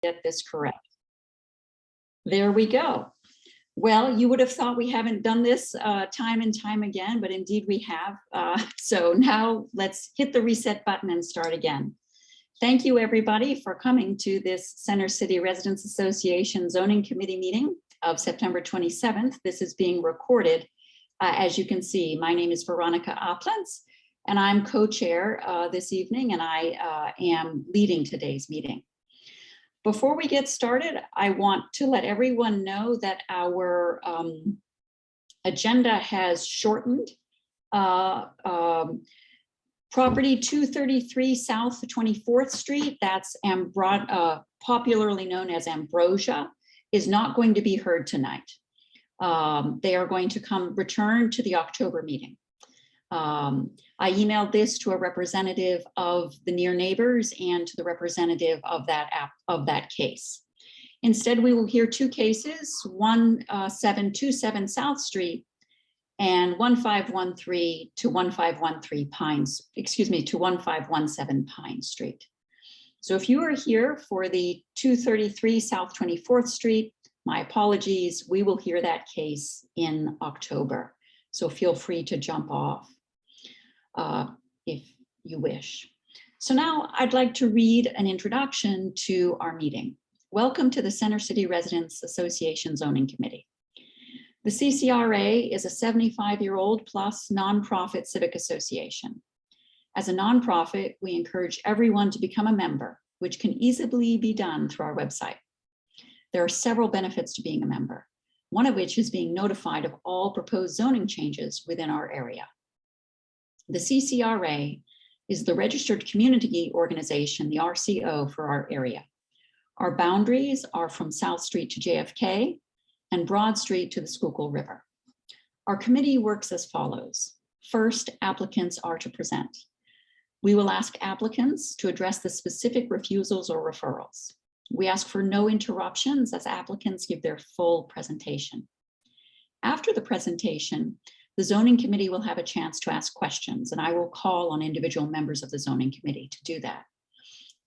get this correct. There we go. Well, you would have thought we haven't done this time and time again, but indeed we have. So now let's hit the reset button and start again. Thank you, everybody, for coming to this Center City Residents Association Zoning Committee meeting of September 27th. This is being recorded. As you can see, my name is Veronica Aplenc, and I'm co-chair this evening, and I am leading today's meeting. Before we get started, I want to let everyone know that our agenda has shortened. Property 233 South 24th Street, that's popularly known as Ambrosia, is not going to be heard tonight. They are going to return to the October meeting. I emailed this to a representative of the near neighbors and to the representative of that case. Instead, we will hear two cases, 1727 South Street and 1513 to 1513 to 1517 Pine Street. So if you are here for the 233 South 24th Street, my apologies, we will hear that case in October. So feel free to jump off if you wish. So now I'd like to read an introduction to our meeting. Welcome to the Center City Residents Association Zoning Committee. The CCRA is a 75-year-old plus nonprofit civic association. As a nonprofit, we encourage everyone to become a member, which can easily be done through our website. There are several benefits to being a member, one of which is being notified of all proposed zoning changes within our area. The CCRA is the registered community organization, the RCO, for our area. Our boundaries are from South Street to JFK and Broad Street to the Schuylkill River. Our committee works as follows. First, applicants are to present. We will ask applicants to address the specific refusals or referrals. We ask for no interruptions as applicants give their full presentation. After the presentation, the zoning committee will have a chance to ask questions, and I will call on individual members of the zoning committee to do that.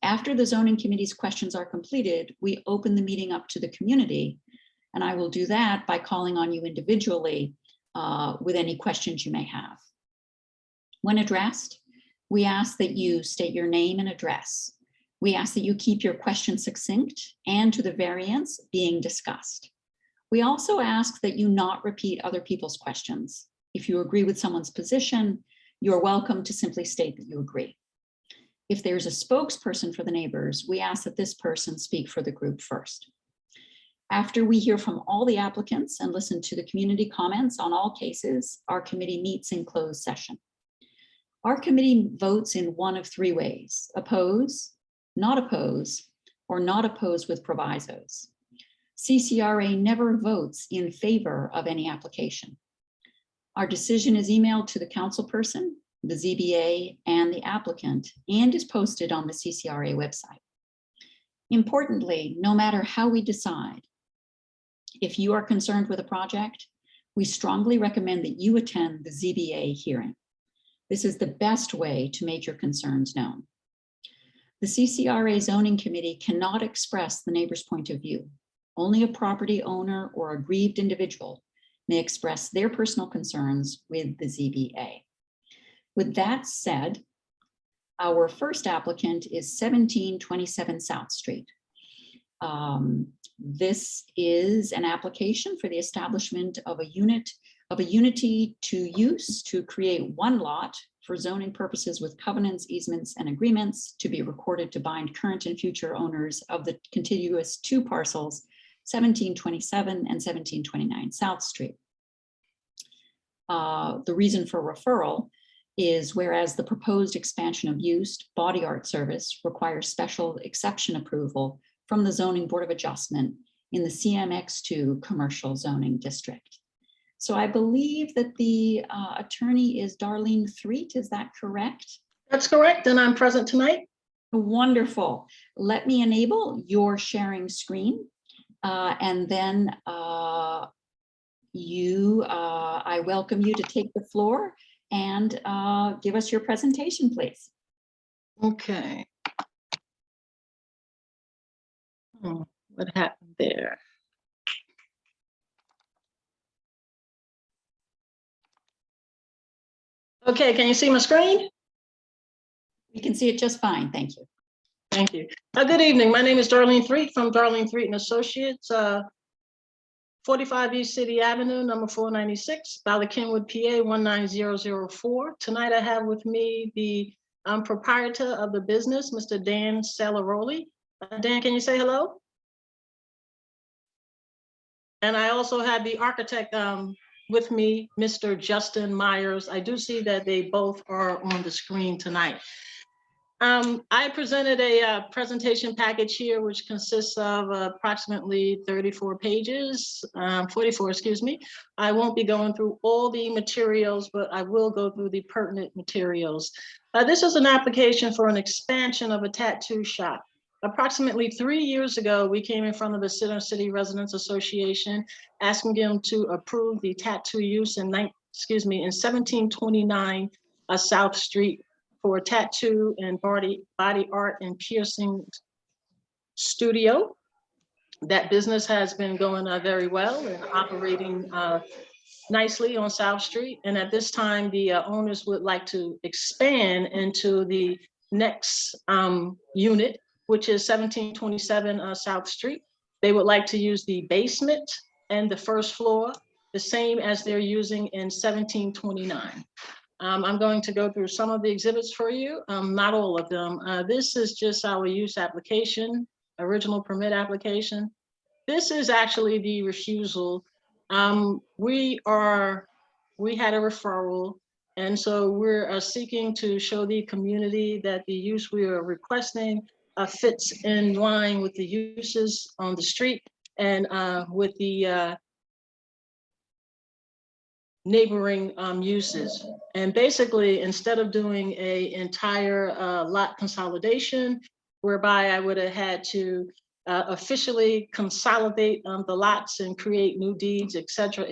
After the zoning committee's questions are completed, we open the meeting up to the community, and I will do that by calling on you individually with any questions you may have. When addressed, we ask that you state your name and address. We ask that you keep your question succinct and to the variance being discussed. We also ask that you not repeat other people's questions. If you agree with someone's position, you're welcome to simply state that you agree. If there's a spokesperson for the neighbors, we ask that this person speak for the group first. After we hear from all the applicants and listen to the community comments on all cases, our committee meets in closed session. Our committee votes in one of three ways: oppose, not oppose, or not oppose with provisos. CCRA never votes in favor of any application. Our decision is emailed to the councilperson, the ZBA, and the applicant, and is posted on the CCRA website. Importantly, no matter how we decide, if you are concerned with a project, we strongly recommend that you attend the ZBA hearing. This is the best way to make your concerns known. The CCRA zoning committee cannot express the neighbor's point of view. Only a property owner or aggrieved individual may express their personal concerns with the ZBA. With that said, our first applicant is 1727 South Street. This is an application for the establishment of a unity to use to create one lot for zoning purposes with covenants, easements, and agreements to be recorded to bind current and future owners of the contiguous two parcels, 1727 and 1729 South Street. The reason for referral is whereas the proposed expansion of use, body art service, requires special exception approval from the Zoning Board of Adjustment in the CMX2 commercial zoning district. So I believe that the attorney is Darlene Threet, is that correct? That's correct, and I'm present tonight. Wonderful. Let me enable your sharing screen, and then I welcome you to take the floor and give us your presentation, please. Okay. What happened there? Okay, can you see my screen? We can see it just fine, thank you. Thank you. Good evening. My name is Darlene Threet from Darlene Threet and Associates, 45 East City Avenue, number 496, Bala Kenwood, PA 19004. Tonight I have with me the proprietor of the business, Mr. Dan Salaroli. Dan, can you say hello? And I also have the architect with me, Mr. Justin Myers. I do see that they both are on the screen tonight. I presented a presentation package here, which consists of approximately 34 pages, 44, excuse me. I won't be going through all the materials, but I will go through the pertinent materials. This is an application for an expansion of a tattoo shop. Approximately 3 years ago, we came in front of the Center City Residents Association, asking them to approve the tattoo use in 1729 South Street for a tattoo and body art and piercing studio. That business has been going very well and operating nicely on South Street. And at this time, the owners would like to expand into the next unit, which is 1727 South Street. They would like to use the basement and the first floor, the same as they're using in 1729. I'm going to go through some of the exhibits for you, not all of them. This is just our use application, original permit application. This is actually the refusal. We had a referral, and so we're seeking to show the community that the use we are requesting fits in line with the uses on the street and with the neighboring uses. And basically, instead of doing a entire lot consolidation, whereby I would have had to officially consolidate the lots and create new deeds, et cetera,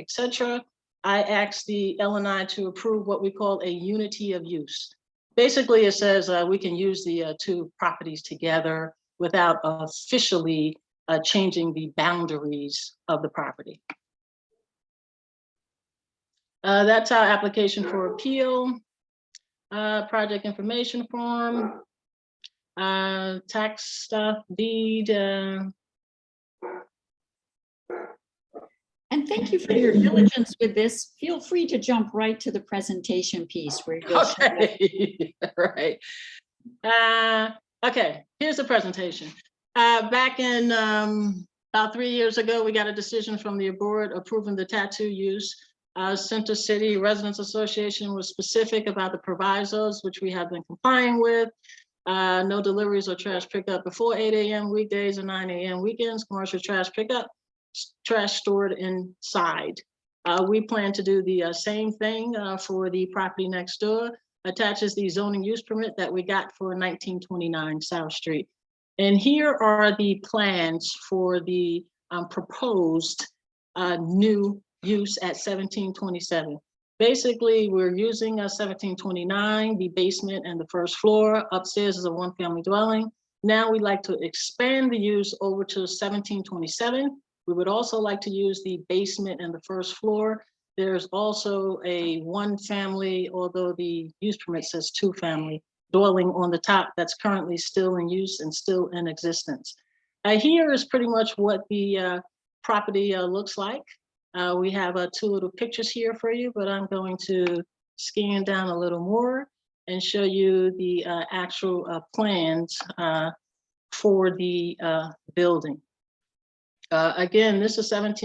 I asked the L&I to approve what we call a unity of use. Basically, it says we can use the two properties together without officially changing the boundaries of the property. That's our application for appeal, project information form, tax stuff, deed. And thank you for your diligence with this. Feel free to jump right to the presentation piece where you'll Okay, right. Okay, here's the presentation. Back in about 3 years ago, we got a decision from the board approving the tattoo use. Center City Residents Association was specific about the provisos, which we have been complying with. No deliveries or trash pickup before 8 a.m. weekdays and 9 a.m. weekends, commercial trash pickup, trash stored inside. We plan to do the same thing for the property next door. Attaches the zoning use permit that we got for 1929 South Street. And here are the plans for the proposed new use at 1727. Basically, we're using 1729, the basement and the first floor. Upstairs is a one-family dwelling. Now we'd like to expand the use over to 1727. We would also like to use the basement and the first floor. There's also a one-family, although the use permit says two-family, dwelling on the top that's currently still in use and still in existence. Here is pretty much what the property looks like. We have two little pictures here for you, but I'm going to scan down a little more and show you the actual plans for the building. Again, this is that's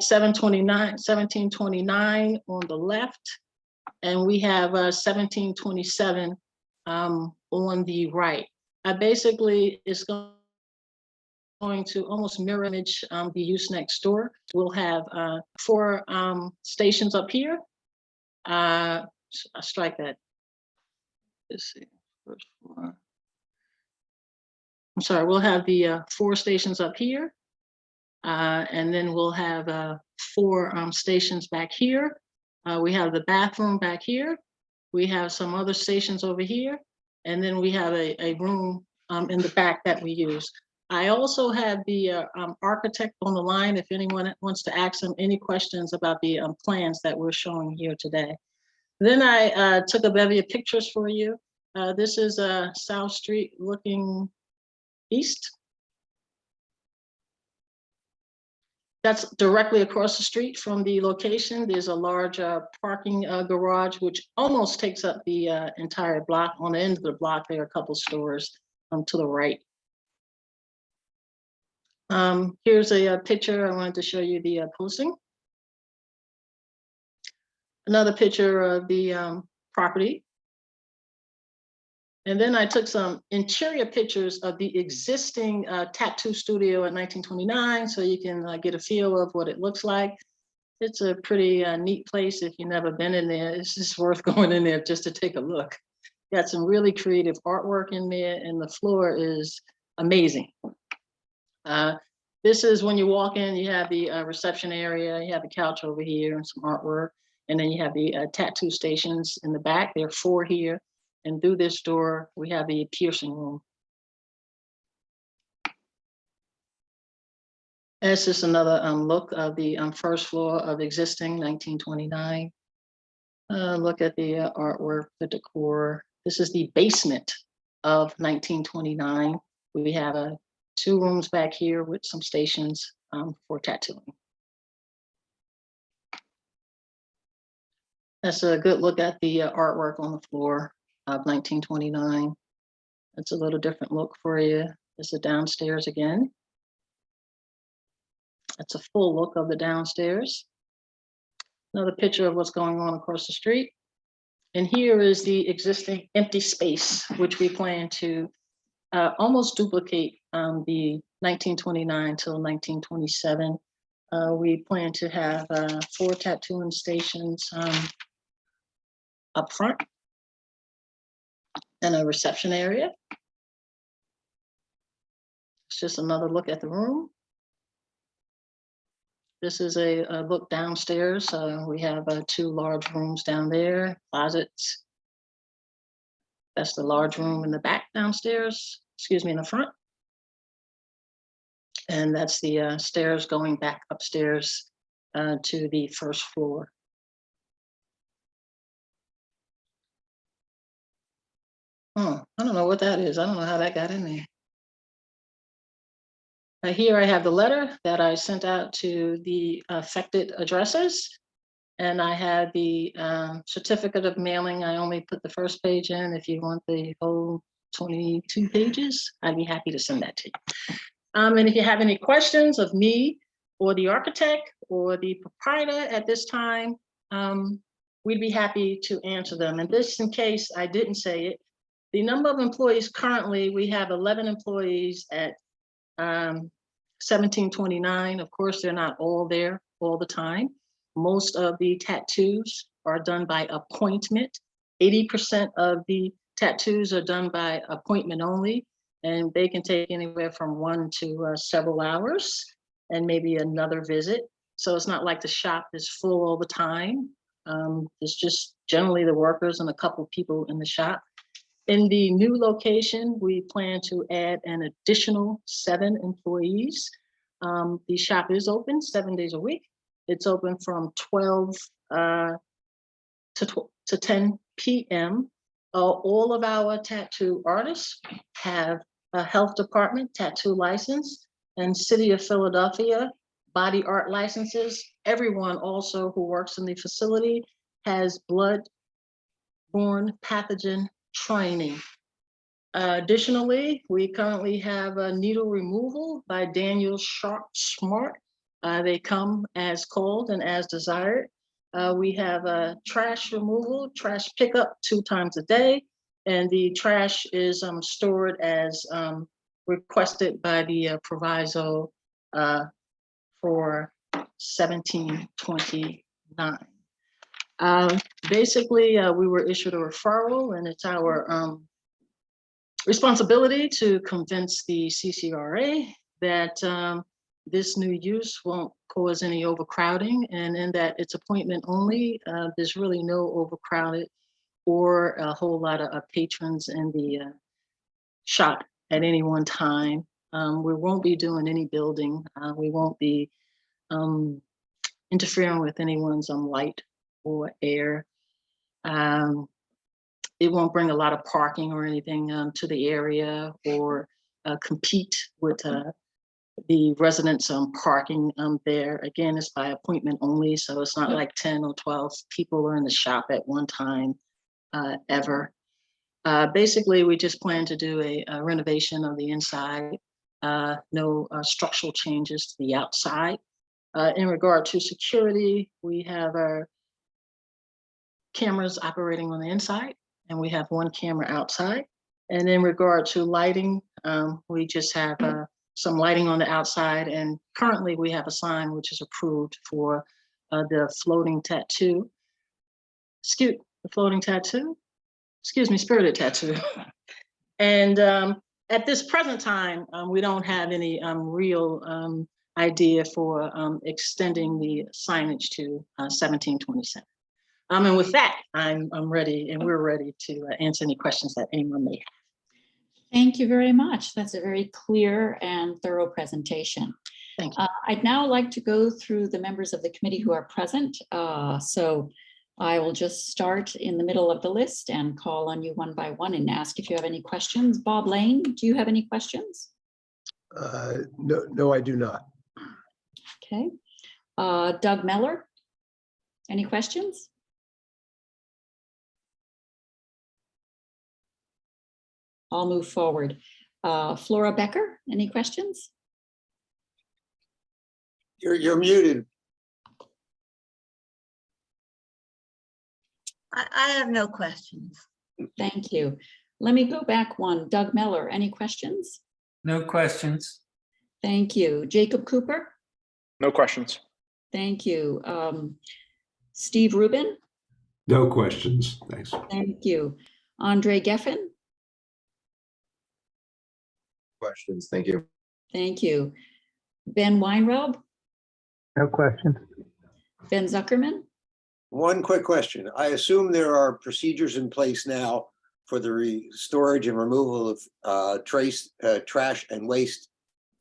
1729 on the left, and we have 1727 on the right. Basically, it's going to almost mirror image the use next door. We'll have 4 stations up here. I'll strike that. Let's see. First one. I'm sorry, we'll have the 4 stations up here. And then we'll have 4 stations back here. We have the bathroom back here. We have some other stations over here. And then we have a room in the back that we use. I also have the architect on the line if anyone wants to ask him any questions about the plans that we're showing here today. Then I took a bevy of pictures for you. This is South Street looking east. That's directly across the street from the location. There's a large parking garage, which almost takes up the entire block. On the end of the block, there are a couple stores to the right. Here's a picture. I wanted to show you the posting. Another picture of the property. And then I took some interior pictures of the existing tattoo studio at 1929, so you can get a feel of what it looks like. It's a pretty neat place. If you've never been in there, it's just worth going in there just to take a look. Got some really creative artwork in there, and the floor is amazing. This is when you walk in, you have the reception area, you have the couch over here and some artwork, and then you have the tattoo stations in the back. There are 4 here. And through this door, we have the piercing room. That's just another look of the first floor of existing 1929. Look at the artwork, the decor. This is the basement of 1929. We have 2 rooms back here with some stations for tattooing. That's a good look at the artwork on the floor of 1929. That's a little different look for you. This is downstairs again. That's a full look of the downstairs. Another picture of what's going on across the street. And here is the existing empty space, which we plan to almost duplicate the 1929 till 1927. We plan to have 4 tattooing stations up front, and a reception area. It's just another look at the room. This is a look downstairs. We have 2 large rooms down there, closets. That's the large room in the back downstairs, excuse me, in the front. And that's the stairs going back upstairs to the first floor. Oh, I don't know what that is. I don't know how that got in there. Here I have the letter that I sent out to the affected addresses. And I have the certificate of mailing. I only put the first page in. If you want the whole 22 pages, I'd be happy to send that to you. And if you have any questions of me or the architect or the proprietor at this time, we'd be happy to answer them. And this, in case I didn't say it, the number of employees currently, we have 11 employees at 1729. Of course, they're not all there all the time. Most of the tattoos are done by appointment. 80% of the tattoos are done by appointment only, and they can take anywhere from 1 to several hours and maybe another visit. So it's not like the shop is full all the time. It's just generally the workers and a couple people in the shop. In the new location, we plan to add an additional 7 employees. The shop is open 7 days a week. It's open from 12 to 10 p.m. All of our tattoo artists have a health department tattoo license and City of Philadelphia body art licenses. Everyone also who works in the facility has blood-borne pathogen training. Additionally, we currently have a needle removal by Daniel Sharp Smart. They come as called and as desired. We have a trash removal, trash pickup 2 times a day, and the trash is stored as requested by the proviso for 1729. Basically, we were issued a referral, and it's our responsibility to convince the Ccra that this new use won't cause any overcrowding, and in that it's appointment only. There's really no overcrowded or a whole lot of patrons in the shop at any one time. We won't be doing any building. We won't be interfering with anyone's light or air. It won't bring a lot of parking or anything to the area or compete with the residents parking there. Again, it's by appointment only, so it's not like 10 or 12 people are in the shop at one time ever. Basically, we just plan to do a renovation of the inside, no structural changes to the outside. In regard to security, we have our cameras operating on the inside, and we have one camera outside. And in regard to lighting, we just have some lighting on the outside, and currently we have a sign which is approved for the floating tattoo. Excuse me, spirited tattoo. And at this present time, we don't have any real idea for extending the signage to 1727. And with that, I'm ready, and we're ready to answer any questions that anyone may have. Thank you very much. That's a very clear and thorough presentation. Thank you. I'd now like to go through the members of the committee who are present. So I will just start in the middle of the list and call on you one by one and ask if you have any questions. Bob Lane, do you have any questions? No, I do not. Okay. Doug Meller, any questions? I'll move forward. Flora Becker, any questions? You're muted. I have no questions. Thank you. Let me go back one. Doug Meller, any questions? No questions. Thank you. Jacob Cooper? No questions. Thank you. Steve Rubin? No questions, thanks. Thank you. Andre Geffen? Questions, thank you. Thank you. Ben Weinraub? No questions. Ben Zuckerman? One quick question. I assume there are procedures in place now for the storage and removal of trash and waste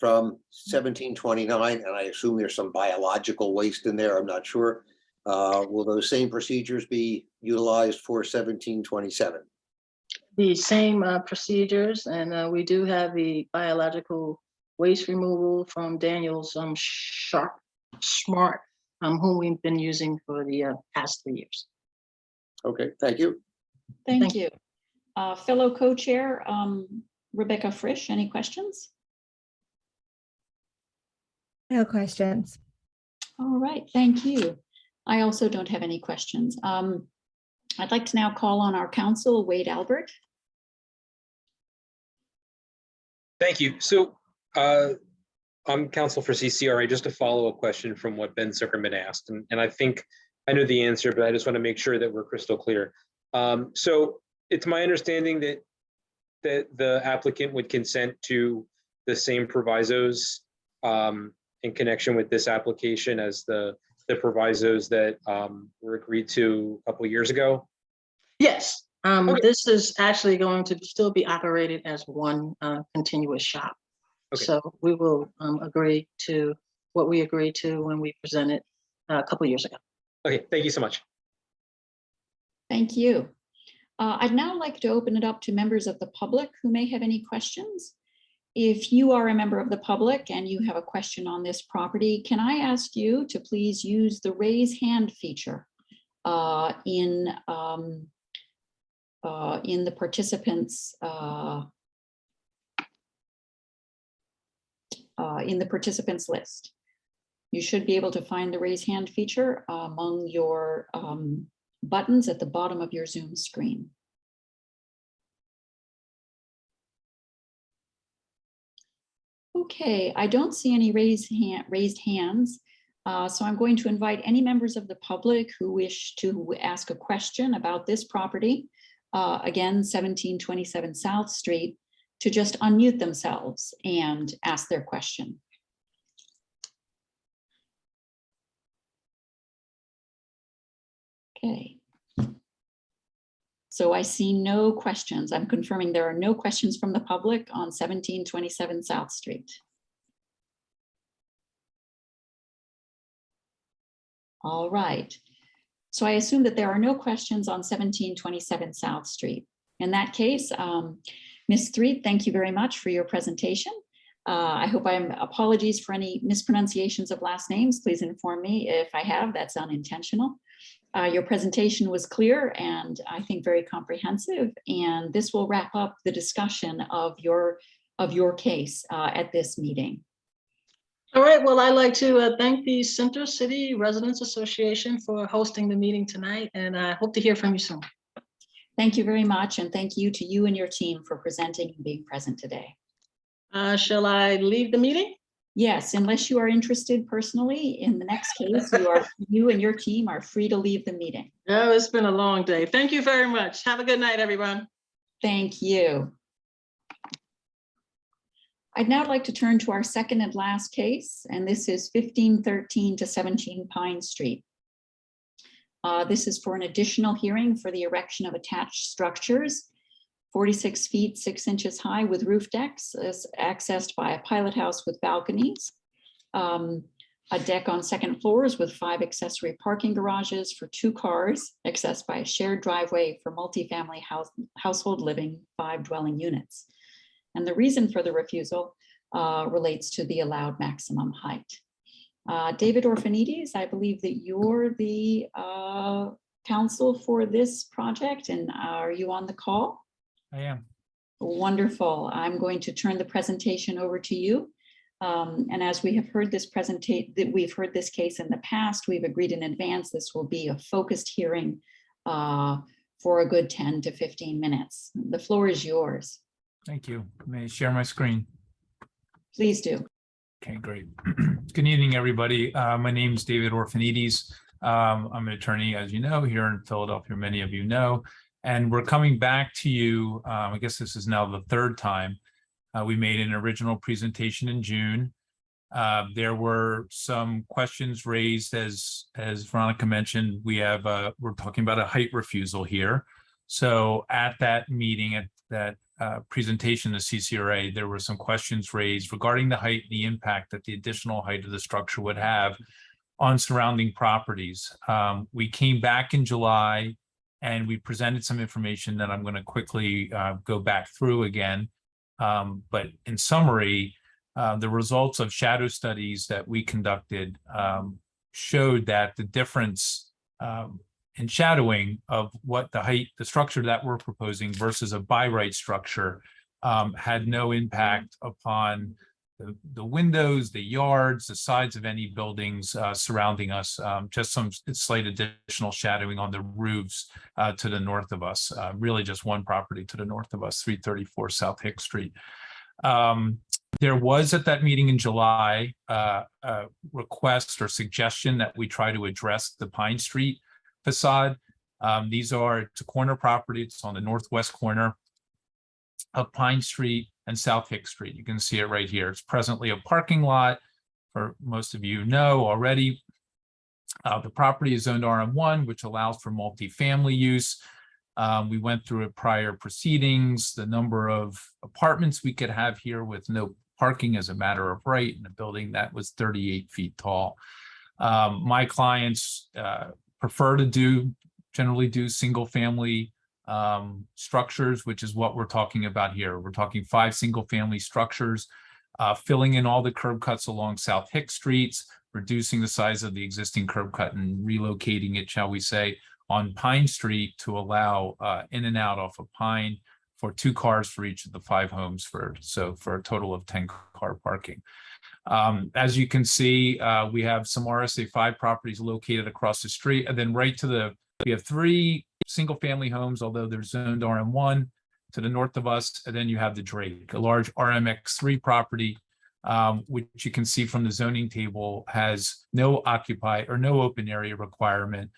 from 1729, and I assume there's some biological waste in there. I'm not sure. Will those same procedures be utilized for 1727? The same procedures, and we do have the biological waste removal from Daniel's Smart, whom we've been using for the past 3 years. Okay, thank you. Thank you. Fellow co-chair, Rebecca Frisch, any questions? No questions. All right, thank you. I also don't have any questions. I'd like to now call on our counsel, Wade Albert. Thank you. So I'm counsel for CCRA. Just to follow a question from what Ben Zuckerman asked, and I think I know the answer, but I just want to make sure that we're crystal clear. So it's my understanding that the applicant would consent to the same provisos in connection with this application as the provisos that were agreed to a couple of years ago? Yes, Okay. This is actually going to still be operated as one continuous shop. Okay. So we will agree to what we agreed to when we presented a couple of years ago. Okay, thank you so much. Thank you. I'd now like to open it up to members of the public who may have any questions. If you are a member of the public and you have a question on this property, can I ask you to please use the raise hand feature in the participants list. You should be able to find the raise hand feature among your buttons at the bottom of your Zoom screen. Okay, I don't see any raised hands. So I'm going to invite any members of the public who wish to ask a question about this property, again, 1727 South Street, to just unmute themselves and ask their question. Okay. So I see no questions. I'm confirming there are no questions from the public on 1727 South Street. All right. So I assume that there are no questions on 1727 South Street. In that case, Ms. Threet, thank you very much for your presentation. I hope apologies for any mispronunciations of last names. Please inform me if I have. That's unintentional. Your presentation was clear and I think very comprehensive, and this will wrap up the discussion of your case at this meeting. All right, well, I'd like to thank the Center City Residents Association for hosting the meeting tonight, and I hope to hear from you soon. Thank you very much, and thank you to you and your team for presenting and being present today. Shall I leave the meeting? Yes, unless you are interested personally in the next case, you and your team are free to leave the meeting. Oh, it's been a long day. Thank you very much. Have a good night, everyone. Thank you. I'd now like to turn to our second and last case, and this is 1513 to 17 Pine Street. This is for an additional hearing for the erection of attached structures, 46 feet 6 inches high with roof decks, is accessed by a pilot house with balconies, a deck on second floors with 5 accessory parking garages for 2 cars, accessed by a shared driveway for multifamily household living, 5 dwelling units. And the reason for the refusal relates to the allowed maximum height. David Orphanides, I believe that you're the counsel for this project, and are you on the call? I am. Wonderful. I'm going to turn the presentation over to you. And as we have heard this we've heard this case in the past, we've agreed in advance this will be a focused hearing for a good 10 to 15 minutes. The floor is yours. Thank you. May I share my screen? Please do. Okay, great. Good evening, everybody. My name is David Orphanides. I'm an attorney, as you know, here in Philadelphia, many of you know, and we're coming back to you. I guess this is now the 3rd time. We made an original presentation in June. There were some questions raised, as Veronica mentioned. We're talking about a height refusal here. So at that meeting, at that presentation to Ccra, there were some questions raised regarding the height and the impact that the additional height of the structure would have on surrounding properties. We came back in July and we presented some information that I'm going to quickly go back through again. But in summary, the results of shadow studies that we conducted showed that the difference in shadowing of what the structure that we're proposing versus a by right structure had no impact upon the windows, the yards, the sides of any buildings surrounding us, just some slight additional shadowing on the roofs to the north of us, really just one property to the north of us, 334 South Hicks Street. There was at that meeting in July a request or suggestion that we try to address the Pine Street facade. It's a corner property. It's on the northwest corner of Pine Street and South Hicks Street. You can see it right here. It's presently a parking lot, for most of you know already. The property is zoned RM1, which allows for multifamily use. We went through prior proceedings, the number of apartments we could have here with no parking as a matter of right in a building that was 38 feet tall. My clients prefer to generally do single family structures, which is what we're talking about here. We're talking 5 single family structures, filling in all the curb cuts along South Hicks Streets, reducing the size of the existing curb cut and relocating it, shall we say, on Pine Street to allow in and out off of Pine for 2 cars for each of the 5 homes, for a total of 10 car parking. As you can see, we have some RSA 5 properties located across the street, and then we have 3 single family homes, although they're zoned RM1 to the north of us. And then you have the Drake, a large RMX3 property, which you can see from the zoning table has no open area requirement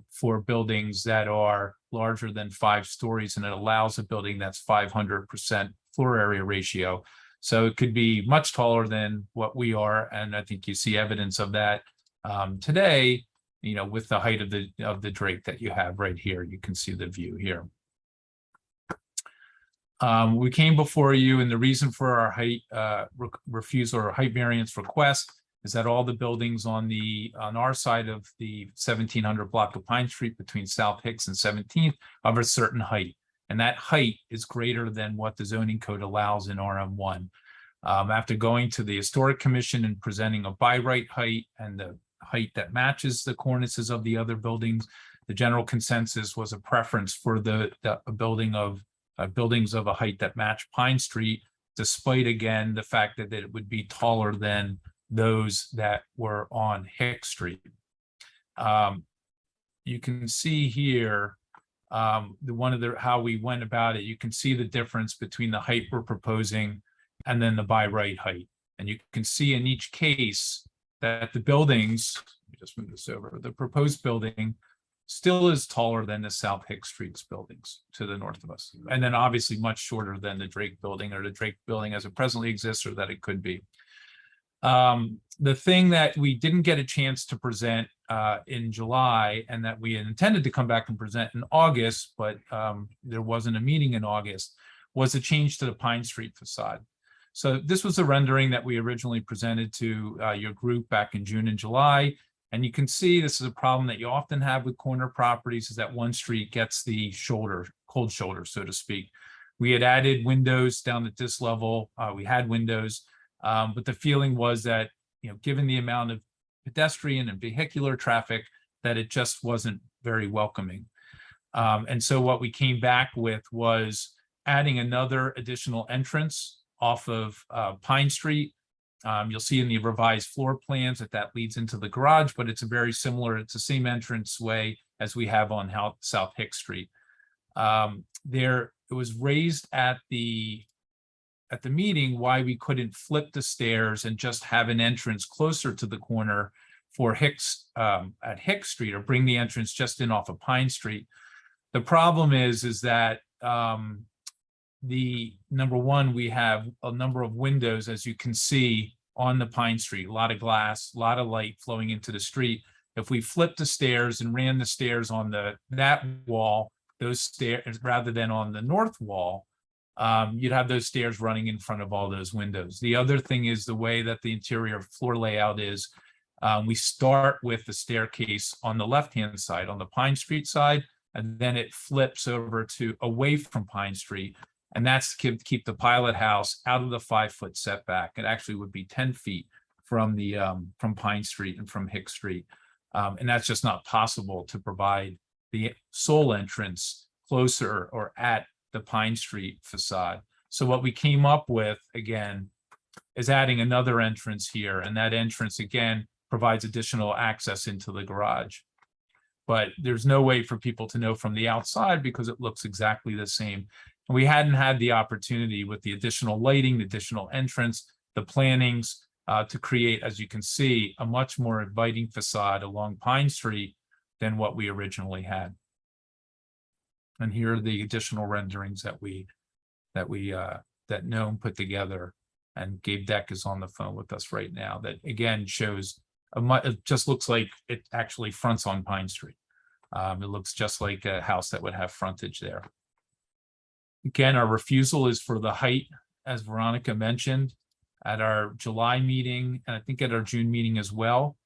for buildings that are larger than 5 stories, and it allows a building that's 500% floor area ratio. So it could be much taller than what we are, and I think you see evidence of that today with the height of the drake that you have right here. You can see the view here. We came before you, and the reason for our height refusal or height variance request is that all the buildings on our side of the 1700 block of Pine Street between South Hicks and 17th of a certain height. And that height is greater than what the zoning code allows in RM1. After going to the Historic Commission and presenting a by right height and the height that matches the cornices of the other buildings, the general consensus was a preference for buildings of a height that match Pine Street, despite again the fact that it would be taller than those that were on Hicks Street. You can see here how we went about it. You can see the difference between the height we're proposing and then the by right height. And you can see in each case that the buildings, let me just move this over, the proposed building still is taller than the South Hicks Street's buildings to the north of us. And then obviously much shorter than the Drake building or the Drake building as it presently exists or that it could be. The thing that we didn't get a chance to present in July and that we intended to come back and present in August, but there wasn't a meeting in August, was a change to the Pine Street facade. So this was a rendering that we originally presented to your group back in June and July. And you can see this is a problem that you often have with corner properties, is that one street gets the cold shoulder, so to speak. We had added windows down at this level. We had windows, but the feeling was that, given the amount of pedestrian and vehicular traffic, that it just wasn't very welcoming. And so what we came back with was adding another additional entrance off of Pine Street. You'll see in the revised floor plans that leads into the garage, but it's it's the same entrance way as we have on South Hicks Street. It was raised at the meeting why we couldn't flip the stairs and just have an entrance closer to the corner for Hicks at Hicks Street, or bring the entrance just in off of Pine Street. The problem is that number one, we have a number of windows, as you can see, on the Pine Street, a lot of glass, a lot of light flowing into the street. If we flipped the stairs and ran the stairs on that wall, those stairs, rather than on the north wall, you'd have those stairs running in front of all those windows. The other thing is the way that the interior floor layout is. We start with the staircase on the left-hand side, on the Pine Street side, and then it flips over to away from Pine Street. And that's to keep the pilot house out of the 5-foot setback. It actually would be 10 feet from Pine Street and from Hicks Street. And that's just not possible to provide the sole entrance closer or at the Pine Street facade. So what we came up with, again, is adding another entrance here. And that entrance, again, provides additional access into the garage. But there's no way for people to know from the outside because it looks exactly the same. And we hadn't had the opportunity with the additional lighting, the additional entrance, the plannings to create, as you can see, a much more inviting facade along Pine Street than what we originally had. And here are the additional renderings that Noam put together, and Gabe Deck is on the phone with us right now. That again shows it just looks like it actually fronts on Pine Street. It looks just like a house that would have frontage there. Again, our refusal is for the height, as Veronica mentioned. At our July meeting, and I think at our June meeting as well,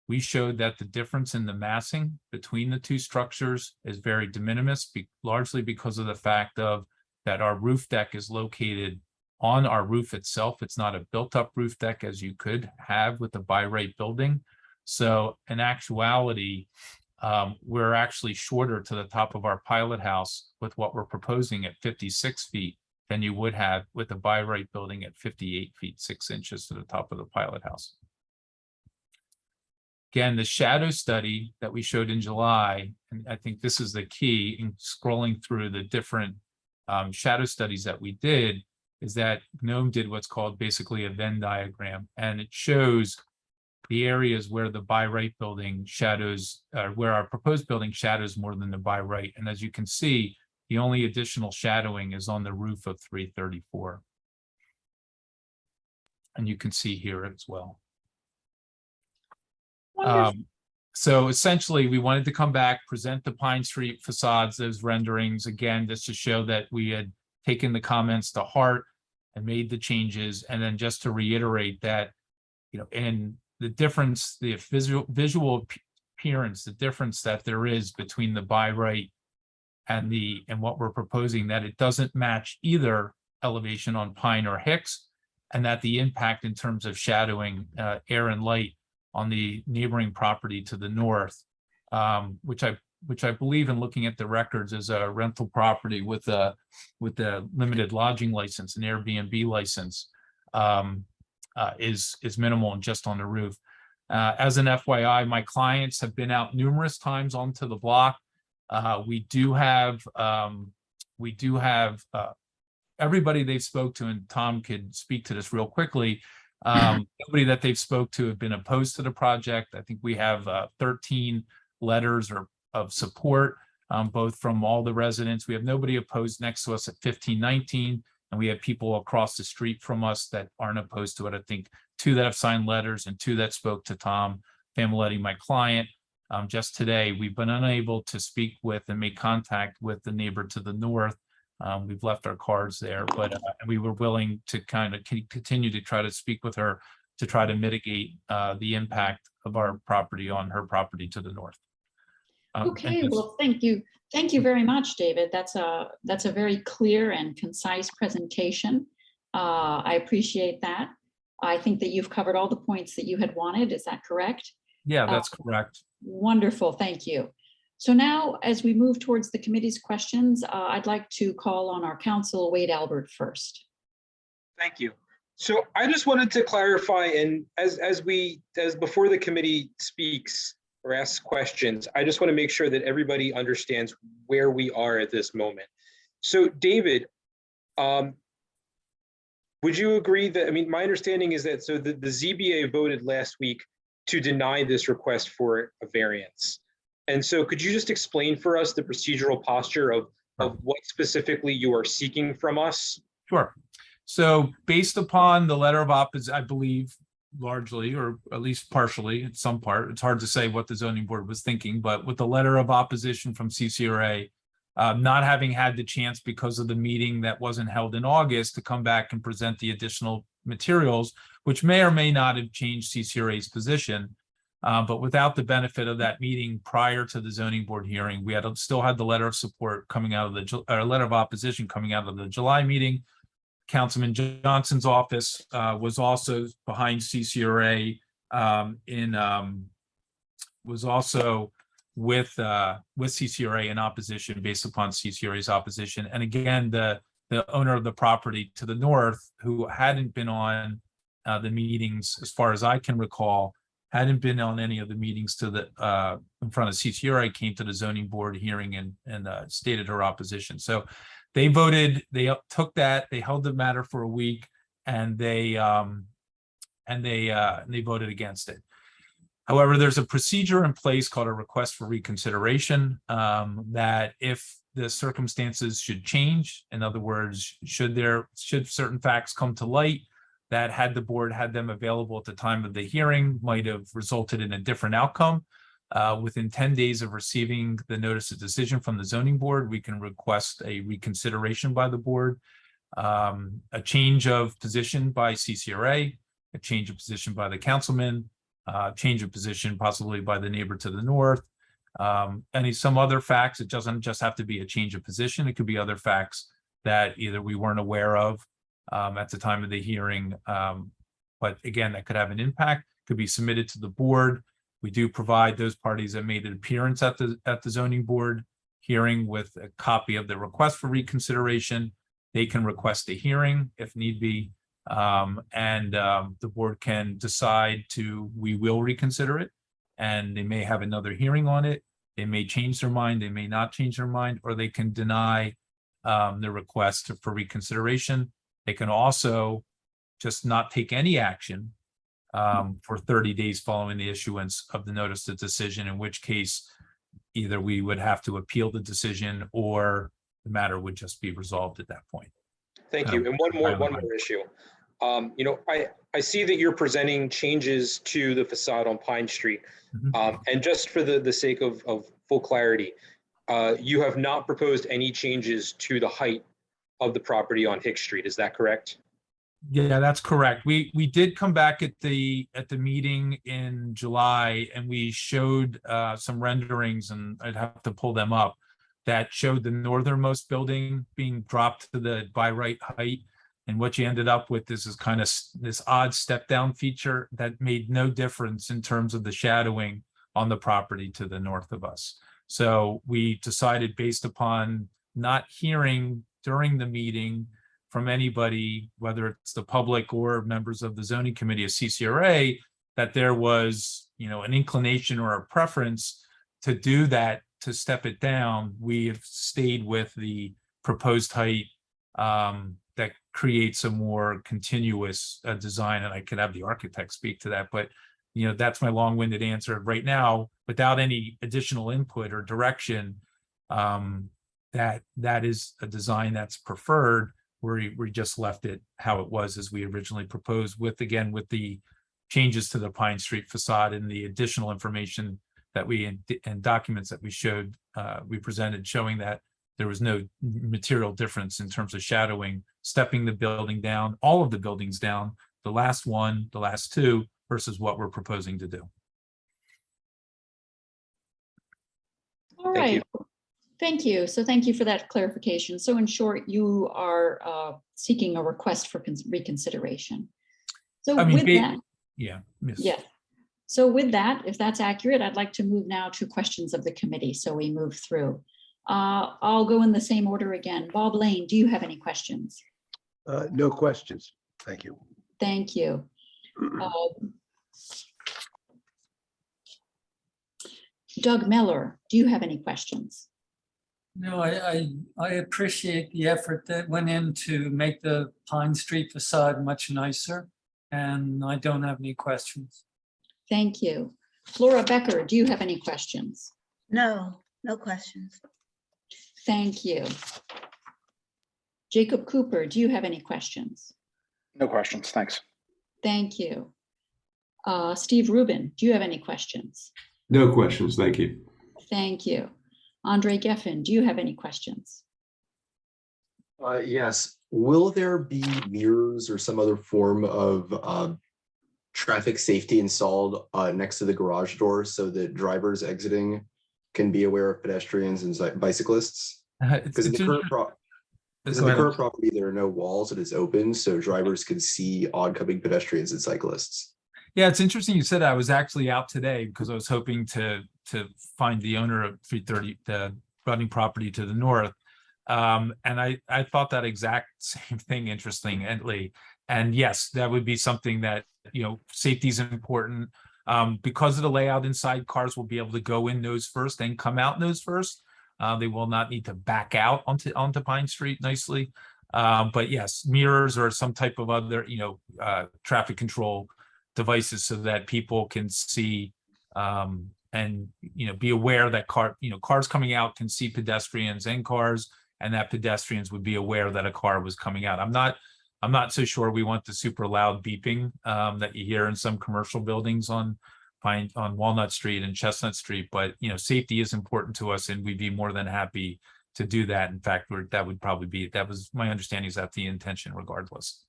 we showed that the difference in the massing between the two structures is very de minimis, largely because of the fact that our roof deck is located on our roof itself. It's not a built-up roof deck as you could have with a by-right building. So in actuality, we're actually shorter to the top of our pilot house with what we're proposing at 56 feet than you would have with a by-right building at 58 feet, 6 inches to the top of the pilot house. Again, the shadow study that we showed in July, and I think this is the key in scrolling through the different shadow studies that we did, is that Noam did what's called basically a Venn diagram, and it shows the areas where the by-right building shadows, where our proposed building shadows more than the by-right. And as you can see, the only additional shadowing is on the roof of 334. And you can see here as well. So essentially, we wanted to come back, present the Pine Street facades, those renderings, again, just to show that we had taken the comments to heart and made the changes. And then just to reiterate that, and the difference, the visual appearance, the difference that there is between the by right and what we're proposing, that it doesn't match either elevation on Pine or Hicks, and that the impact in terms of shadowing air and light on the neighboring property to the north, which I believe, in looking at the records, is a rental property with a limited lodging license, an Airbnb license, is minimal and just on the roof. As an FYI, my clients have been out numerous times onto the block. We do have everybody they've spoke to, and Tom could speak to this real quickly. Nobody that they've spoke to have been opposed to the project. I think we have 13 letters of support, both from all the residents. We have nobody opposed next to us at 1519, and we have people across the street from us that aren't opposed to it. I think 2 that have signed letters and 2 that spoke to Tom Familetti, my client. Just today, we've been unable to speak with and make contact with the neighbor to the north. We've left our cards there, but we were willing to kind of continue to try to speak with her to try to mitigate the impact of our property on her property to the north. Okay, well, thank you. Thank you very much, David. That's a very clear and concise presentation. I appreciate that. I think that you've covered all the points that you had wanted. Is that correct? Yeah, that's correct. Wonderful, thank you. So now, as we move towards the committee's questions, I'd like to call on our counsel, Wade Albert, first. Thank you. So I just wanted to clarify, and as before the committee speaks or asks questions, I just want to make sure that everybody understands where we are at this moment. So David, would you agree that, I mean, my understanding is that, so the ZBA voted last week to deny this request for a variance. And so could you just explain for us the procedural posture of what specifically you are seeking from us? Sure. So based upon the letter of opposition, I believe largely, or at least partially, in some part, it's hard to say what the zoning board was thinking, but with the letter of opposition from Ccra, not having had the chance because of the meeting that wasn't held in August to come back and present the additional materials, which may or may not have changed Ccra's position. But without the benefit of that meeting prior to the zoning board hearing, we still had the letter of support coming out of the letter of opposition coming out of the July meeting. Councilman Johnson's office was also behind Ccra, was also with Ccra in opposition based upon Ccra's opposition. And again, the owner of the property to the north, who hadn't been on the meetings, as far as I can recall, hadn't been on any of the meetings to the in front of Ccra, came to the zoning board hearing and stated her opposition. So they voted, they took that, they held the matter for a week, and they voted against it. However, there's a procedure in place called a request for reconsideration, that if the circumstances should change, in other words, should certain facts come to light that, had the board had them available at the time of the hearing, might have resulted in a different outcome. Within 10 days of receiving the notice of decision from the zoning board, we can request a reconsideration by the board, a change of position by Ccra, a change of position by the councilman, change of position possibly by the neighbor to the north, some other facts. It doesn't just have to be a change of position. It could be other facts that either we weren't aware of at the time of the hearing, but again, that could have an impact, could be submitted to the board. We do provide those parties that made an appearance at the zoning board hearing with a copy of the request for reconsideration. They can request a hearing if need be, and the board can decide we will reconsider it, and they may have another hearing on it. They may change their mind, they may not change their mind, or they can deny the request for reconsideration. They can also just not take any action for 30 days following the issuance of the notice of decision, in which case either we would have to appeal the decision or the matter would just be resolved at that point. Thank you. And one more issue. I see that you're presenting changes to the facade on Pine Street. Mhm. And just for the sake of full clarity, you have not proposed any changes to the height of the property on Hicks Street. Is that correct? Yeah, that's correct. We did come back at the meeting in July, and we showed some renderings, and I'd have to pull them up, that showed the northernmost building being dropped to the by right height. And what you ended up with is kind of this odd step down feature that made no difference in terms of the shadowing on the property to the north of us. So we decided, based upon not hearing during the meeting from anybody, whether it's the public or members of the zoning committee of CCRA, that there was, an inclination or a preference to do that, to step it down. We have stayed with the proposed height that creates a more continuous design, and I could have the architect speak to that, but that's my long-winded answer right now, without any additional input or direction. That is a design that's preferred. We just left it how it was as we originally proposed, with the changes to the Pine Street facade and the additional information that and documents that we presented, showing that there was no material difference in terms of shadowing, stepping the building down, all of the buildings down, the last one, the last two, versus what we're proposing to do. All Thank you. right. Thank you. So thank you for that clarification. So in short, you are seeking a request for reconsideration. So with that, Yeah. yes. So with that, if that's accurate, I'd like to move now to questions of the committee. So we move through. I'll go in the same order again. Bob Lane, do you have any questions? No questions. Thank you. Thank you. Doug Miller, do you have any questions? No, I appreciate the effort that went in to make the Pine Street facade much nicer, and I don't have any questions. Thank you. Flora Becker, do you have any questions? No, no questions. Thank you. Jacob Cooper, do you have any questions? No questions, thanks. Thank you. Steve Rubin, do you have any questions? No questions, thank you. Thank you. Andre Geffen, do you have any questions? Yes. Will there be mirrors or some other form of traffic safety installed next to the garage door so that drivers exiting can be aware of pedestrians and bicyclists? Because in the current property, there are no walls, it is open, so drivers can see oncoming pedestrians and cyclists. Yeah, it's interesting you said that. I was actually out today because I was hoping to find the owner of 330, the running property to the north. And I thought that exact same thing, interestingly. And yes, that would be something that, safety is important. Because of the layout inside, cars will be able to go in nose first and come out nose first. They will not need to back out onto Pine Street nicely. But yes, mirrors or some type of other, traffic control devices so that people can see and be aware that cars coming out can see pedestrians and cars, and that pedestrians would be aware that a car was coming out. I'm not so sure we want the super loud beeping that you hear in some commercial buildings on Walnut Street and Chestnut Street, but safety is important to us, and we'd be more than happy to do that. In fact, that was my understanding, is that the intention regardless.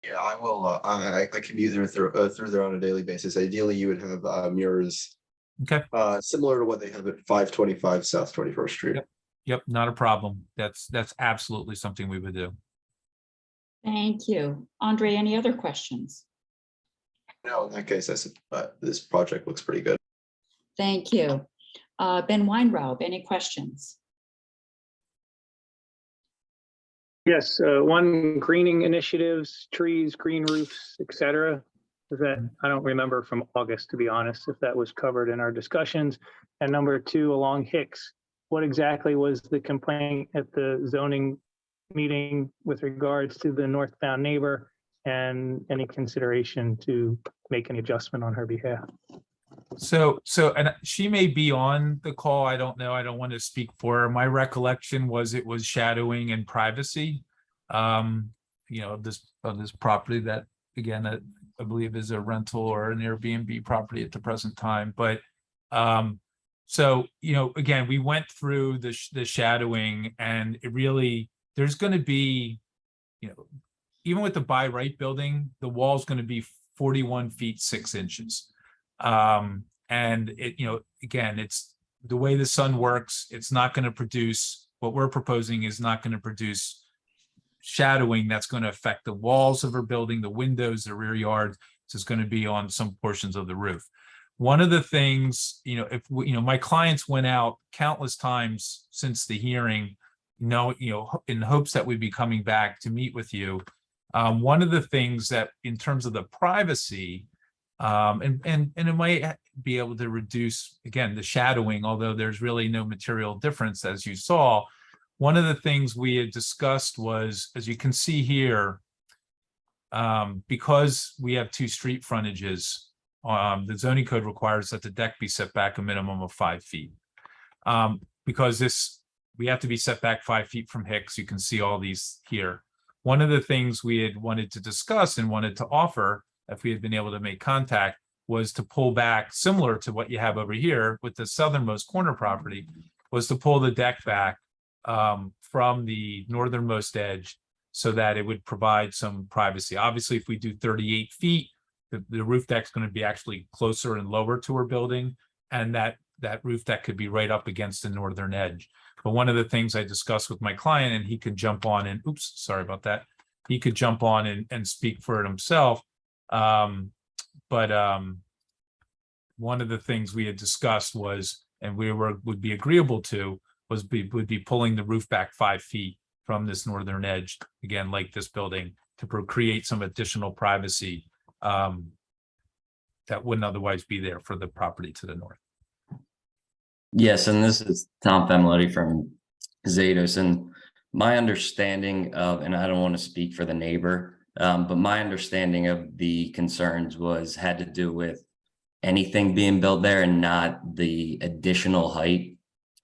Yeah, I will. I commute through there on a daily basis. Ideally, you would have mirrors, Okay. Similar to what they have at 525 South 21st Street. Yep, not a problem. That's absolutely something we would do. Thank you. Andre, any other questions? No, in that case, this project looks pretty good. Thank you. Ben Weinraub, any questions? Yes, one greening initiatives, trees, green roofs, etc. That I don't remember from August, to be honest, if that was covered in our discussions. And number two, along Hicks, what exactly was the complaint at the zoning meeting with regards to the northbound neighbor, and any consideration to make any adjustment on her behalf? So, and she may be on the call. I don't know. I don't want to speak for her. My recollection was it was shadowing and privacy, of this property that again, I believe is a rental or an Airbnb property at the present time, but so, again, we went through the shadowing, and it really, there's going to be, even with the by right building, the wall's going to be 41 feet 6 inches. And it, again, it's the way the sun works. It's not going to produce, what we're proposing is not going to produce shadowing that's going to affect the walls of our building, the windows, the rear yard. So it's going to be on some portions of the roof. One of the things, if my clients went out countless times since the hearing, in hopes that we'd be coming back to meet with you. One of the things that, in terms of the privacy, and it might be able to reduce, again, the shadowing, although there's really no material difference, as you saw. One of the things we had discussed was, as you can see here, because we have 2 street frontages, the zoning code requires that the deck be set back a minimum of 5 feet. Because we have to be set back 5 feet from Hicks. You can see all these here. One of the things we had wanted to discuss and wanted to offer, if we had been able to make contact, was to pull back, similar to what you have over here with the southernmost corner property, was to pull the deck back from the northernmost edge so that it would provide some privacy. Obviously, if we do 38 feet, the roof deck's going to be actually closer and lower to our building, and that roof deck could be right up against the northern edge. But one of the things I discussed with my client, and he could jump on and, oops, sorry about that. He could jump on and speak for it himself. But one of the things we had discussed was, and would be agreeable to, would be pulling the roof back 5 feet from this northern edge, again, like this building, to create some additional privacy that wouldn't otherwise be there for the property to the north. Yes, and this is Tom Femolotti from Zados, and my understanding of, and I don't want to speak for the neighbor, but my understanding of the concerns had to do with anything being built there and not the additional height.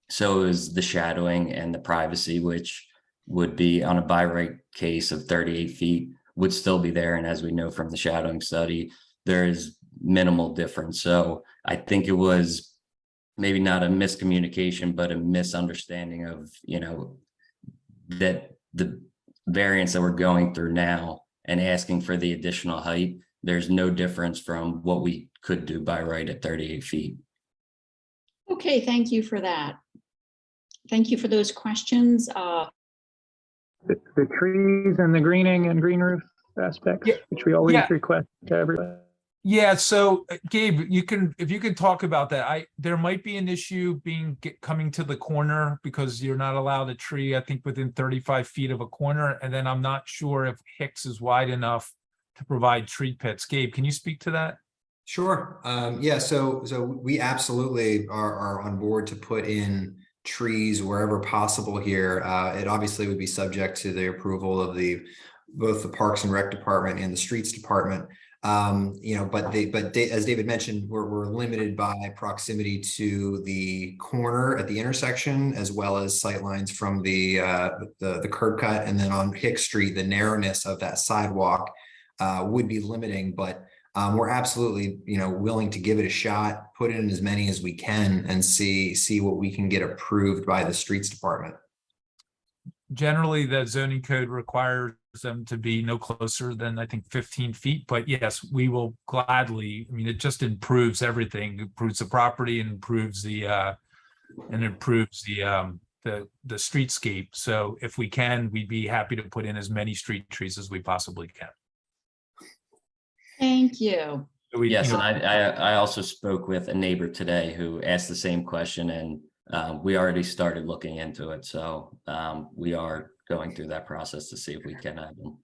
So it was the shadowing and the privacy, which would be on a by right case of 38 feet, would still be there. And as we know from the shadowing study, there is minimal difference. So I think it was maybe not a miscommunication, but a misunderstanding of, that the variance that we're going through now and asking for the additional height, there's no difference from what we could do by right at 38 feet. Okay, thank you for that. Thank you for those questions. The trees and the greening and green roof aspects, which we always request to everybody. Yeah, so Gabe, if you could talk about that. There might be an issue coming to the corner because you're not allowed a tree, I think, within 35 feet of a corner. And then I'm not sure if Hicks is wide enough to provide tree pits. Gabe, can you speak to that? Sure. Yeah, so we absolutely are on board to put in trees wherever possible here. It obviously would be subject to the approval of both the Parks and Rec Department and the Streets Department. But as David mentioned, we're limited by proximity to the corner at the intersection, as well as sightlines from the curb cut, and then on Hicks Street, the narrowness of that sidewalk would be limiting. But we're absolutely, willing to give it a shot, put in as many as we can, and see what we can get approved by the Streets Department. Generally, the zoning code requires them to be no closer than, I think, 15 feet. But yes, we will gladly. I mean, it just improves everything. It improves the property and improves the streetscape. So if we can, we'd be happy to put in as many street trees as we possibly can. Thank you. Yes, and I also spoke with a neighbor today who asked the same question, and we already started looking into it. So we are going through that process to see if we can have them.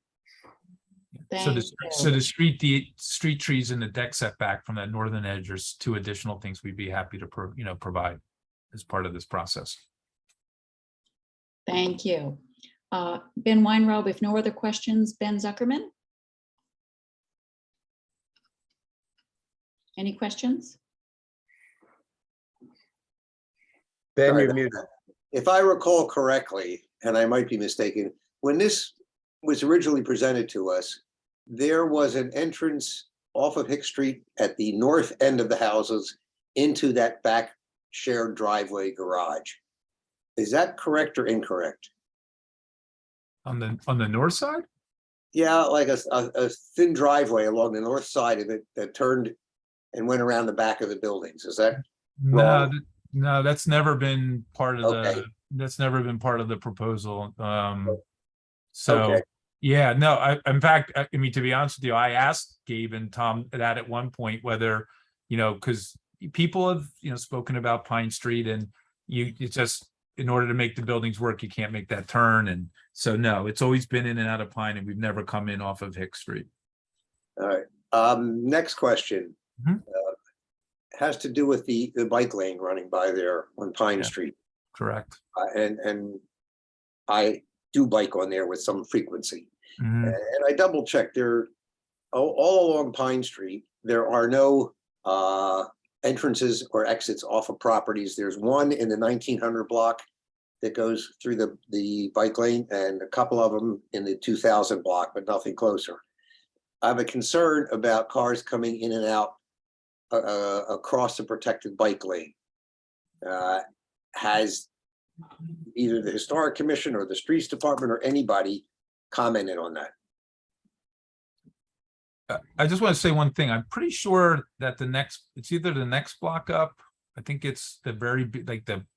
So the street trees and the deck setback from that northern edge are 2 additional things we'd be happy to provide as part of this process. Thank you. Ben Weinraub, if no other questions, Ben Zuckerman? Any questions? Ben, you're muted. If I recall correctly, and I might be mistaken, when this was originally presented to us, there was an entrance off of Hicks Street at the north end of the houses into that back shared driveway garage. Is that correct or incorrect? On the north side? Yeah, like a thin driveway along the north side of it that turned and went around the back of the buildings. Is that No, wrong? no, that's never been part of Okay. that's never been part of the proposal. So, Okay. yeah, no, in fact, I mean, to be honest with you, I asked Gabe and Tom that at one point, whether, because people have, spoken about Pine Street, and it's just, in order to make the buildings work, you can't make that turn. And so, no, it's always been in and out of Pine, and we've never come in off of Hicks Street. All right. Next question. Mhm. Has to do with the bike lane running by there on Pine Yeah. Street. Correct. And I do bike on there with some frequency. Mhm. And I double checked there, all along Pine Street, there are no entrances or exits off of properties. There's one in the 1900 block that goes through the bike lane, and a couple of them in the 2000 block, but nothing closer. I have a concern about cars coming in and out across the protected bike lane. Has either the Historic Commission or the Streets Department or anybody commented on that? I just want to say one thing. I'm pretty sure that it's either the next block up. I think it's the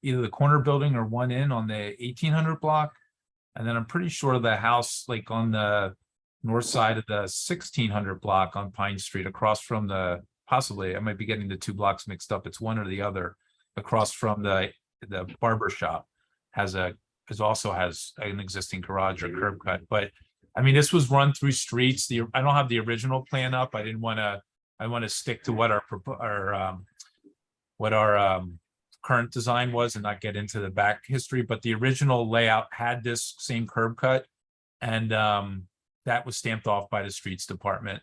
either the corner building or one in on the 1800 block. And then I'm pretty sure the house like on the north side of the 1600 block on Pine Street, across from possibly, I might be getting the two blocks mixed up. It's one or the other, across from the barber shop also has an existing garage or curb cut. But I mean, this was run through streets. I don't have the original plan up. I want to stick to what our current design was and not get into the back history. But the original layout had this same curb cut, and that was stamped off by the streets department.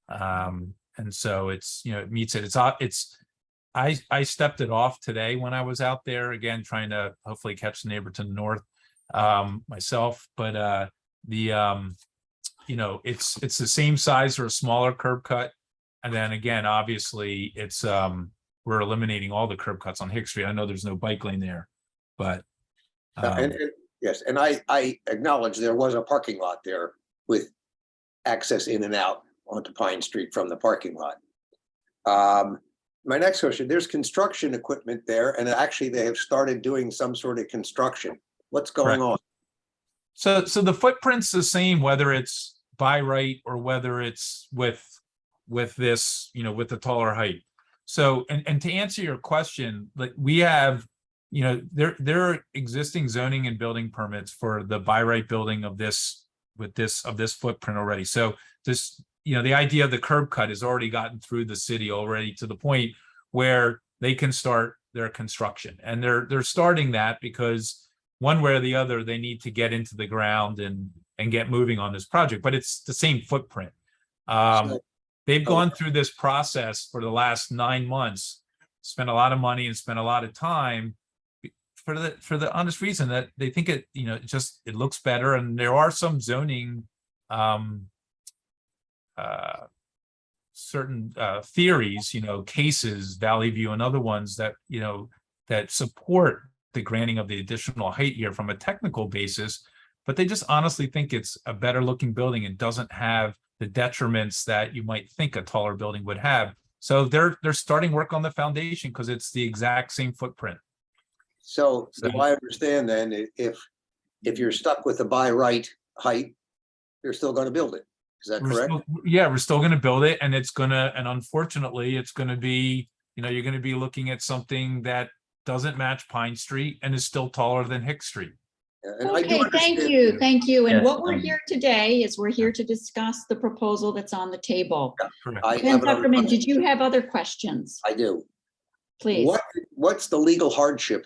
And so it's, it meets it. I stepped it off today when I was out there again, trying to hopefully catch the neighbor to the north myself. But it's the same size or a smaller curb cut. And then again, obviously it's we're eliminating all the curb cuts on Hicks Street. I know there's no bike lane there, but Yes, and I acknowledge there was a parking lot there with access in and out onto Pine Street from the parking lot. My next question, there's construction equipment there, and actually they have started doing some sort of construction. What's going on? So the footprint's the same, whether it's by right or whether it's with this, with the taller height. So, and to answer your question, like we have, there are existing zoning and building permits for the by right building of this footprint already. So this, the idea of the curb cut has already gotten through the city already to the point where they can start their construction, and they're starting that because one way or the other, they need to get into the ground and get moving on this project, but it's the same footprint. They've gone through this process for the last 9 months, spent a lot of money and spent a lot of time for the honest reason that they think it, it looks better. And there are some zoning, certain theories, cases, Valley View and other ones that, that support the granting of the additional height here from a technical basis, but they just honestly think it's a better looking building and doesn't have the detriments that you might think a taller building would have. So they're starting work on the foundation because it's the exact same footprint. So do I understand then, if you're stuck with the by right height, you're still going to build it? Is that correct? We're still going to build it, and and unfortunately it's going to be, you're going to be looking at something that doesn't match Pine Street and is still taller than Hicks Street. And I do Okay, thank you. And Yes, what we're here today is we're here to discuss the proposal that's on the table. I Ben have another Zuckerman, question. did you have other questions? I do. Please. What's the legal hardship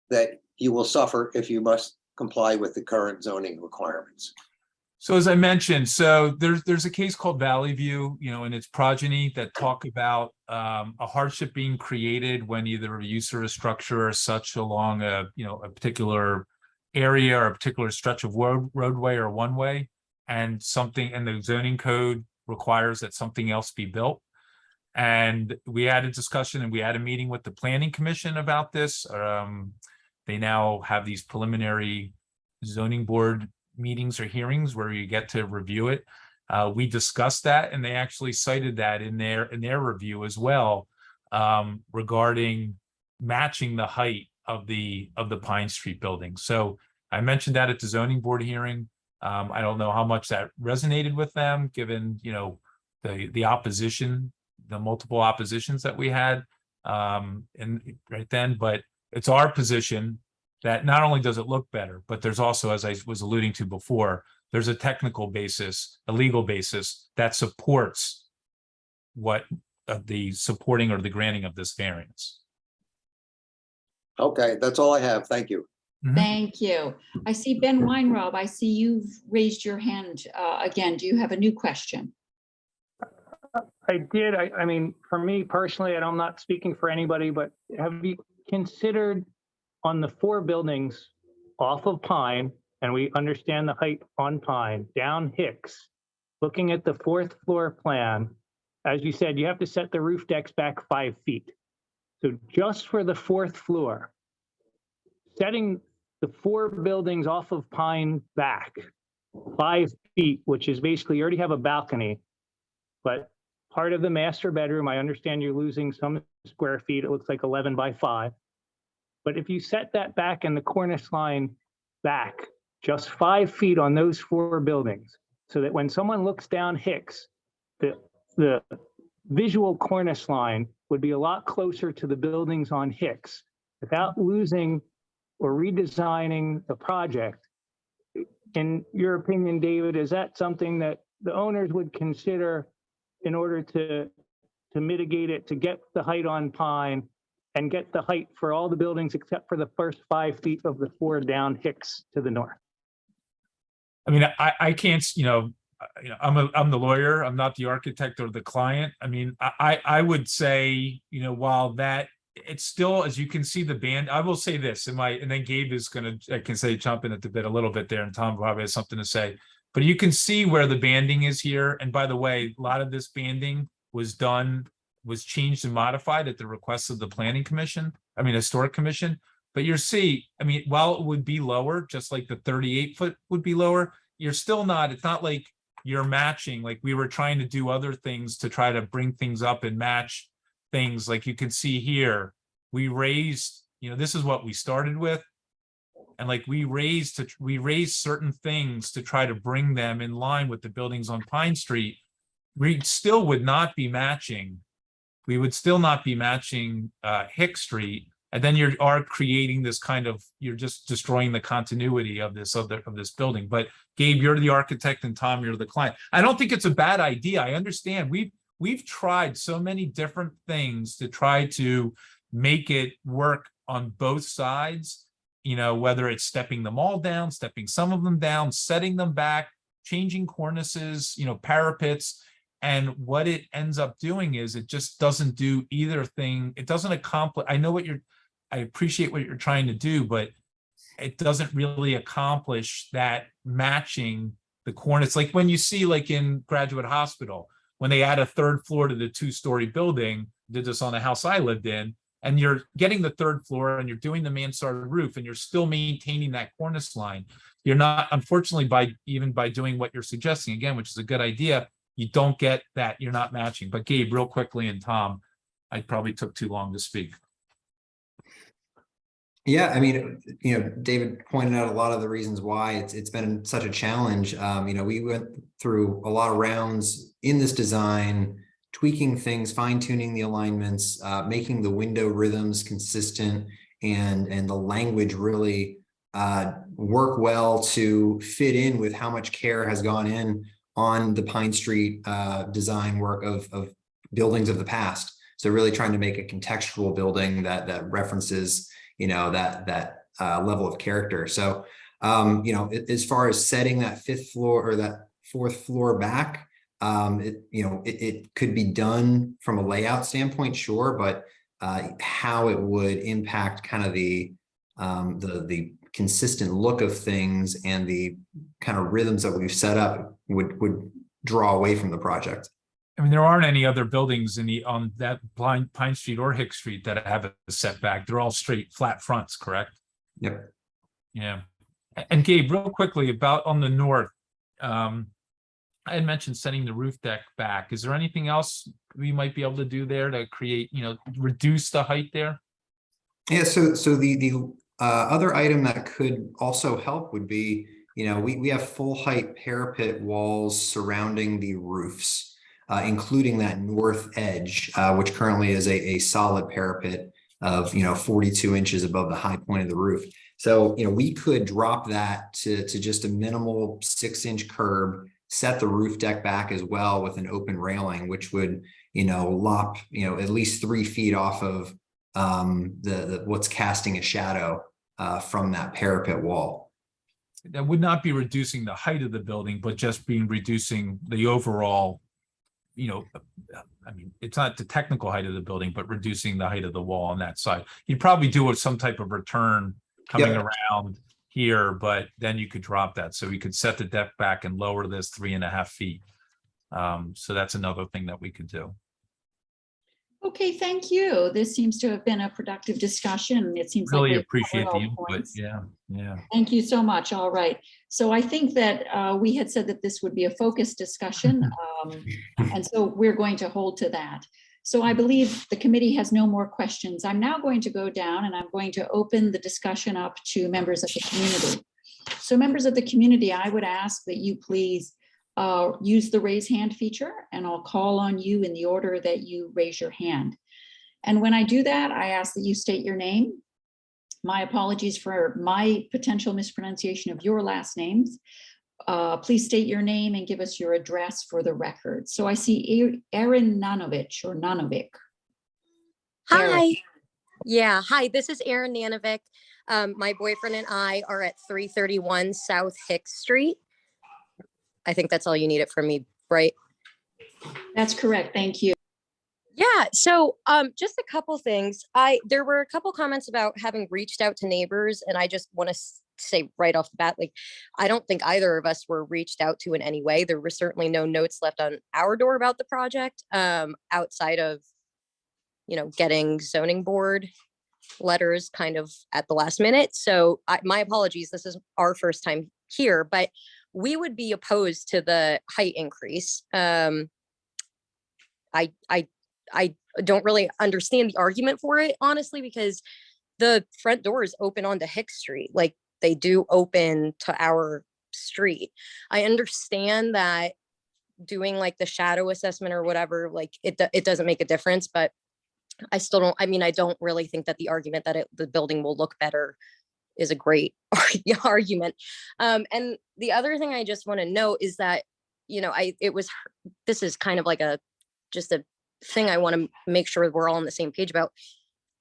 that you will suffer if you must comply with the current zoning requirements? So as I mentioned, there's a case called Valley View, and its progeny that talk about a hardship being created when either a use or a structure or such along a particular area or a particular stretch of roadway or one way and the zoning code requires that something else be built. And we had a discussion and we had a meeting with the planning commission about this. They now have these preliminary zoning board meetings or hearings where you get to review it. We discussed that and they actually cited that in their review as well, regarding matching the height of the Pine Street building. So I mentioned that at the zoning board hearing. I don't know how much that resonated with them, given, you know, the opposition, the multiple oppositions that we had and right then, but it's our position that not only does it look better, but there's also, as I was alluding to before, there's a technical basis, a legal basis that supports what the supporting or the granting of this variance. Okay, that's all I have. Thank you. Thank you. I see Ben Weinrob. I see you've raised your hand again. Do you have a new question? I did. I mean, for me personally, and I'm not speaking for anybody, but have you considered on the 4 buildings off of Pine, and we understand the height on Pine, down Hicks, looking at the 4th floor plan, as you said, you have to set the roof decks back 5 feet. So just for the 4th floor, setting the 4 buildings off of Pine back 5 feet, which is basically, you already have a balcony, but part of the master bedroom, I understand you're losing some square feet. It looks like 11 by 5. But if you set that back and the cornice line back just 5 feet on those 4 buildings, so that when someone looks down Hicks, the visual cornice line would be a lot closer to the buildings on Hicks without losing or redesigning the project. In your opinion, David, is that something that the owners would consider in order to mitigate it, to get the height on Pine and get the height for all the buildings except for the first 5 feet of the 4 down Hicks to the north? I mean, I can't, I'm the lawyer. I'm not the architect or the client. I mean, I would say, while that it's still, as you can see the band, I will say this, and then Gabe is going to, I can say, jump in at the bit a little bit there, and Tom probably has something to say, but you can see where the banding is here. And by the way, a lot of this banding was changed and modified at the request of the planning commission, historic commission. But you'll see, while it would be lower, just like the 38-foot would be lower, you're still not, it's not like you're matching, like we were trying to do other things to try to bring things up and match things. Like you can see here, we raised, this is what we started with. And like we raised certain things to try to bring them in line with the buildings on Pine Street. We still would not be matching. We would still not be matching Hick Street. And then you are creating this kind of, you're just destroying the continuity of this building. But Gabe, you're the architect, and Tom, you're the client. I don't think it's a bad idea. I understand. We've tried so many different things to try to make it work on both sides. Whether it's stepping them all down, stepping some of them down, setting them back, changing cornices, parapets. And what it ends up doing is it just doesn't do either thing. It doesn't accomplish. I appreciate what you're trying to do, but it doesn't really accomplish that matching the cornice. Like when you see, like in Graduate Hospital, when they add a 3rd floor to the 2-story building, did this on a house I lived in, and you're getting the 3rd floor and you're doing the mansard roof and you're still maintaining that cornice line. You're not, unfortunately, by doing what you're suggesting, again, which is a good idea, you don't get that, you're not matching. But Gabe, real quickly, and Tom, I probably took too long to speak. Yeah, David pointed out a lot of the reasons why it's been such a challenge. We went through a lot of rounds in this design, tweaking things, fine-tuning the alignments, making the window rhythms consistent, and the language really work well to fit in with how much care has gone in on the Pine Street design work of buildings of the past. So really trying to make a contextual building that references that level of character. So as far as setting that 5th floor or that 4th floor back, it could be done from a layout standpoint, sure, but how it would impact kind of the consistent look of things and the kind of rhythms that we've set up would draw away from the project. I mean, there aren't any other buildings on that Pine Street or Hick Street that have a setback. They're all straight flat fronts, correct? Yep. Yeah. And Gabe, real quickly about on the north, I had mentioned sending the roof deck back. Is there anything else we might be able to do there to create, reduce the height there? Yeah, so the other item that could also help would be, we have full height parapet walls surrounding the roofs. Including that north edge, which currently is a solid parapet of 42 inches above the high point of the roof. So we could drop that to just a minimal 6-inch curb, set the roof deck back as well with an open railing, which would lop at least 3 feet off of the what's casting a shadow from that parapet wall. That would not be reducing the height of the building, but just reducing the overall. I mean, it's not the technical height of the building, but reducing the height of the wall on that side. You'd probably do it some type of return coming around here, but then you could drop that. So we could set the deck back and lower this 3.5 feet. So that's another thing that we could do. Okay, thank you. This seems to have been a productive discussion. It seems Really like appreciate the all input. points. Yeah. Thank you so much. All right. So I think that we had said that this would be a focused discussion. And so we're going to hold to that. So I believe the committee has no more questions. I'm now going to go down and I'm going to open the discussion up to members of the community. So members of the community, I would ask that you please use the raise hand feature, and I'll call on you in the order that you raise your hand. And when I do that, I ask that you state your name. My apologies for my potential mispronunciation of your last names. Please state your name and give us your address for the record. So I see Erin Nanovich or Nanovic. Hi. Yeah, hi, this is Erin Nanovic. My boyfriend and I are at 331 South Hicks Street. I think that's all you need it from me, right? That's correct. Thank you. Yeah, so just a couple things. There were a couple comments about having reached out to neighbors, and I just want to say right off the bat, like, I don't think either of us were reached out to in any way. There were certainly no notes left on our door about the project, outside of, getting zoning board letters kind of at the last minute. So my apologies, this is our first time here, but we would be opposed to the height increase. I don't really understand the argument for it, honestly, because the front doors open onto Hicks Street. Like, they do open to our street. I understand that doing like the shadow assessment or whatever, like it doesn't make a difference, but I still don't, I don't really think that the argument that the building will look better is a great argument. And the other thing I just want to note is that, this is kind of like just a thing I want to make sure we're all on the same page about.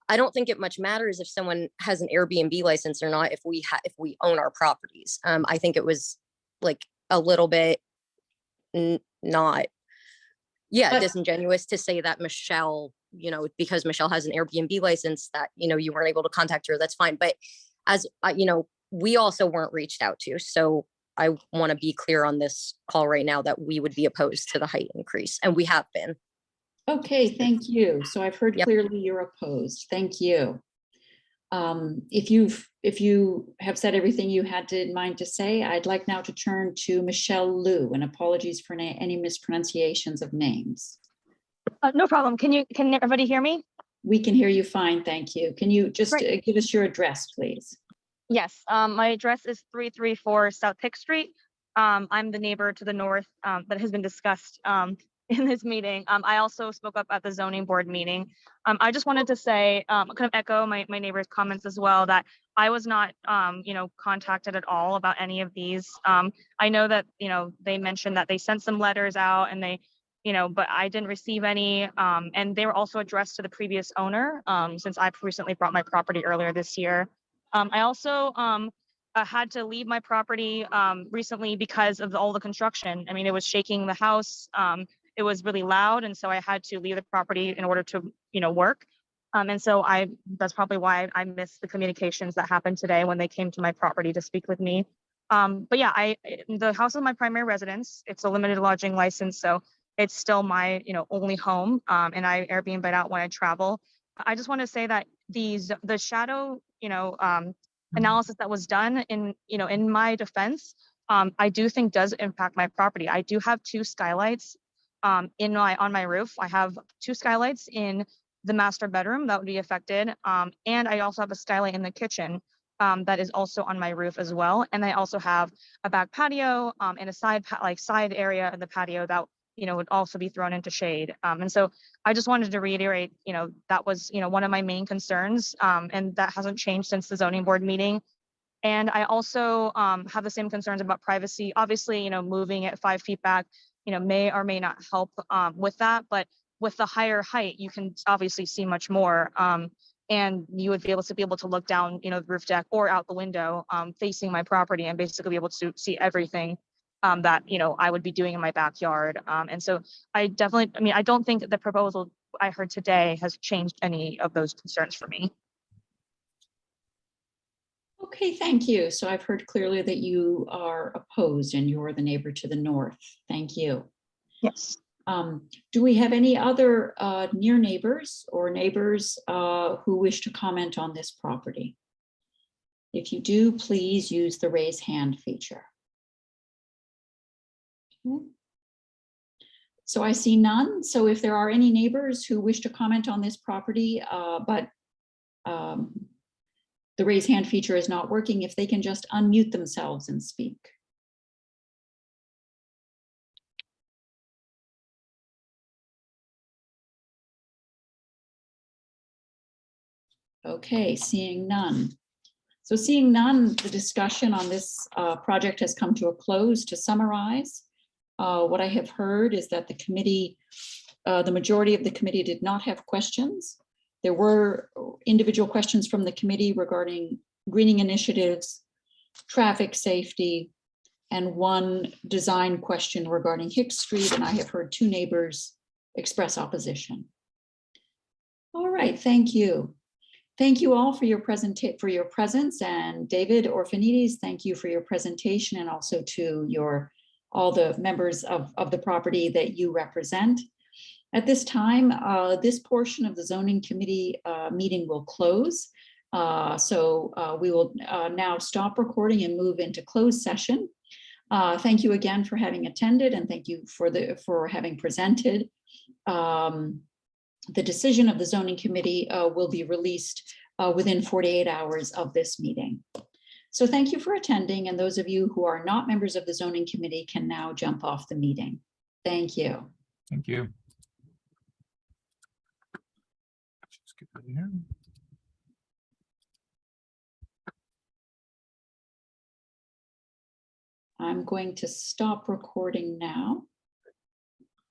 I don't think it much matters if someone has an Airbnb license or not if we own our properties. I think it was like a little bit disingenuous to say that Michelle, because Michelle has an Airbnb license that, you weren't able to contact her, that's fine. But as we also weren't reached out to. So I want to be clear on this call right now that we would be opposed to the height increase, and we have been. Okay, thank you. So I've heard clearly you're opposed. Thank you. If you have said everything you had in mind to say, I'd like now to turn to Michelle Liu, and apologies for any mispronunciations of names. No problem. Can everybody hear me? We can hear you fine, thank you. Can you just give us your address, please? Yes, my address is 334 South Hicks Street. I'm the neighbor to the north that has been discussed in this meeting. I also spoke up at the zoning board meeting. I just wanted to say, kind of echo my neighbor's comments as well, that I was not, contacted at all about any of these. I know that, they mentioned that they sent some letters out and they, but I didn't receive any. And they were also addressed to the previous owner, since I've recently bought my property earlier this year. I also had to leave my property recently because of all the construction. I mean, it was shaking the house. It was really loud, and so I had to leave the property in order to, work. And so that's probably why I missed the communications that happened today when they came to my property to speak with me. But yeah, the house is my primary residence. It's a limited lodging license, so it's still my, only home. And I Airbnb it out when I travel. I just want to say that the shadow, analysis that was done in my defense, I do think does impact my property. I do have 2 skylights on my roof. I have 2 skylights in the master bedroom that would be affected. And I also have a skylight in the kitchen that is also on my roof as well. And I also have a back patio and a side area in the patio that would also be thrown into shade. And so I just wanted to reiterate, that was one of my main concerns, and that hasn't changed since the zoning board meeting. And I also have the same concerns about privacy. Obviously, moving it 5 feet back, may or may not help with that, but with the higher height, you can obviously see much more. And you would be able to look down, the roof deck or out the window facing my property and basically be able to see everything that, I would be doing in my backyard. And so I don't think the proposal I heard today has changed any of those concerns for me. Okay, thank you. So I've heard clearly that you are opposed and you're the neighbor to the north. Thank you. Yes. Do we have any other near neighbors or neighbors who wish to comment on this property? If you do, please use the raise hand feature. Okay. So I see none. So if there are any neighbors who wish to comment on this property, but the raise hand feature is not working, if they can just unmute themselves and speak. Okay, seeing none. So seeing none, the discussion on this project has come to a close. To summarize, what I have heard is that the committee, the majority of the committee did not have questions. There were individual questions from the committee regarding greening initiatives, traffic safety, and 1 design question regarding Hicks Street, and I have heard 2 neighbors express opposition. All right, thank you. Thank you all for your presence, and David Orphanides, thank you for your presentation, and also to all the members of the property that you represent. At this time, this portion of the zoning committee meeting will close. So we will now stop recording and move into closed session. Thank you again for having attended, and thank you for having presented. The decision of the zoning committee will be released within 48 hours of this meeting. So thank you for attending, and those of you who are not members of the zoning committee can now jump off the meeting. Thank you. Thank you. Just get rid of here. I'm going to stop recording now.